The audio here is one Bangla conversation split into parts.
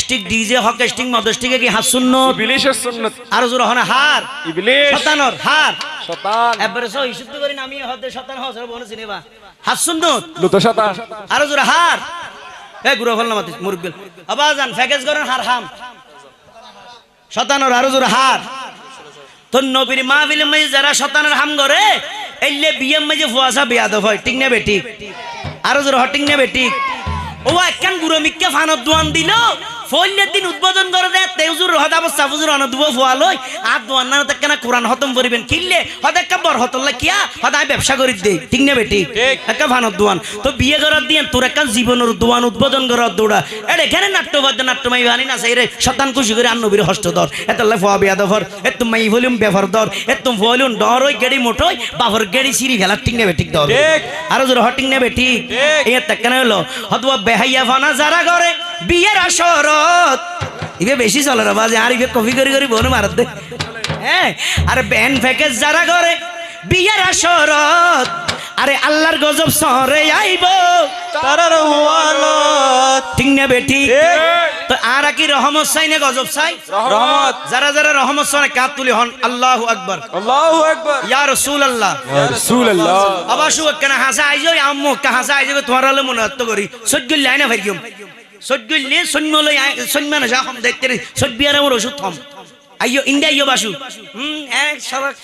স্টিক ডিজে হক স্টিক মদ স্টিকে কি হাত সুন্নত ইবলিশের সুন্নত আর জোর হনা হার ইবলিশ শয়তানর হার শয়তান এবারে সো ইশুদ্ধ করি আমি হতে শয়তান হস বনে চিনেবা হাত সুন্নত লুত শয়তান আর জোর হার এ গুরু ফলনা মাতি মুরব্বিল আবাজান ফেকেস করেন হার হাম শয়তানর আর জোর হার তো নবীর মাহফিল মে যারা শয়তানের হাম করে এলে বিয়াম মে যে ফুয়াসা বিয়াদব হয় ঠিক না বেটি আর জোর হটিং না বেটি ও একখান গুরু মিক্কা ফানত দোয়ান দিল ফইলের দিন উদ্বোধন করে দেয় তেউজুর হদাব সাফুজুর অনদুব ফুয়ালই আর দোয়ান না তেকানা কোরআন খতম করিবেন কিনলে হদাক্কা বর হতল্লা কিয়া হদাই ব্যবসা করি দেই ঠিক না বেটি একটা ফানত দোয়ান তো বিয়ে করার দিন তোর একটা জীবনের দোয়ান উদ্বোধন করার দৌড়া এটা এখানে নাট্যবাদ্য নাট্যমাই বানি না সেই রে শতান খুশি করে আন্নবীর হস্ত ধর এতল্লা ফুয়া বিয়া দফর এত মাই ভলিউম বেফর ধর এত ভলিউম ডর ওই গেড়ি মোটই বাবর গেড়ি সিরি ফেলা ঠিক না বেটি ধর আর জোর হটিং না বেটি এই তেকানা হলো হদুয়া বেহাইয়া ফানা যারা করে বিয়ের আসরত ইবে বেশি চলে রে বাজে আর ইবে কফি করি করি বনে মারত দে হ্যাঁ আর ব্যান ফেকেস যারা করে বিয়ের আসরত আরে আল্লাহর গজব সরে আইব তারার ওয়ালত ঠিক না বেটি তো আর কি রহমত চাই না গজব চাই রহমত যারা যারা রহমত চাই কাত তুলি হন আল্লাহু আকবার আল্লাহু আকবার ইয়া রাসূলুল্লাহ ইয়া রাসূলুল্লাহ আবাসু কেন হাসা আইজো আম্মু কা হাসা আইজো তোমার হলে মনে হতো করি সজ্জুল লাইনা ফাইকিম সজ্জুল সন্মলই সন্মান যা হম দেখতে সজ্বিয়ার আমার ওষুধ থম আইয়ো ইন্ডিয়া ইয়ো বাসু এক সবাক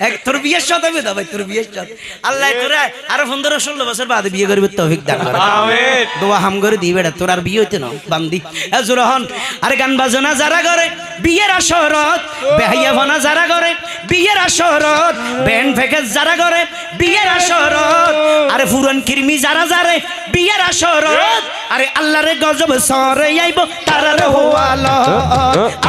এক তোর বিয়ের সাথে হবে ভাই তোর বিয়ের সাথে আল্লাহ তোরা আর 15-16 বছর বাদে বিয়ে করবে তৌফিক দান করে আমিন দোয়া হাম করে দি বেটা তোর আর বিয়ে হইতে না বান্দি আজরহন আর গান বাজনা যারা করে বিয়ের আসরত বেহাইয়া বানা যারা করে বিয়ের আসরত ব্যান্ড ফেকেস যারা করে বিয়ের আসরত আরে ফুরন কিরমি যারা যারে বিয়ের আসরত আরে আল্লাহর গজব সরে আইব তারার হওয়ালা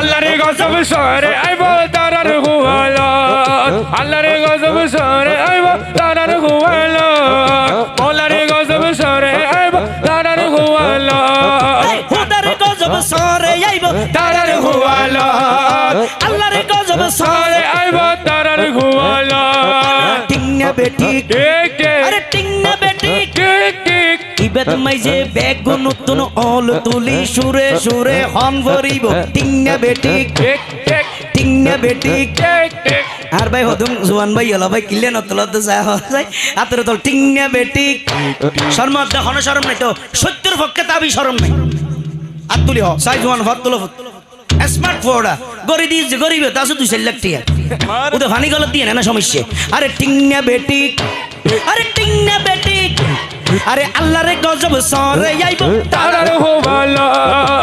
আল্লাহর গজব সরে আইব তারার হুয়ালত আল্লাহর গজব সরে আইব তারার হুয়ালত মওলার গজব সরে আইব তারার হুয়ালত খোদার গজব সরে আইব তারার হুয়ালত আল্লাহর গজব সরে আইব তারার হুয়ালত ঠিক না বেটি ঠিক ঠিক আরে ঠিক না বেটি ঠিক ঠিক ইবাদ মাইজে বেগুন নতুন অল তুলি সুরে সুরে হন ভরিব ঠিক না বেটি ঠিক ঠিক ঠিক না বেটি ঠিক ঠিক আর ভাই হদম জোয়ান ভাই হলো ভাই কিলে নতলত যায় হয় আতরে তো ঠিক না বেটি শর্ম দেখান শরম নাই তো সত্যের পক্ষে তাবি শরম নাই আর তুলি হ সাই জোয়ান ভাত তুলো স্মার্ট ফোড়া গরি দিস গরিব তা শুধু 2 লাখ টাকা ওটা ফানি গলত দিয়ে না সমস্যা আরে ঠিক না বেটি আরে ঠিক না বেটি আরে আল্লাহর গজব সরে আইব তারার হুয়ালত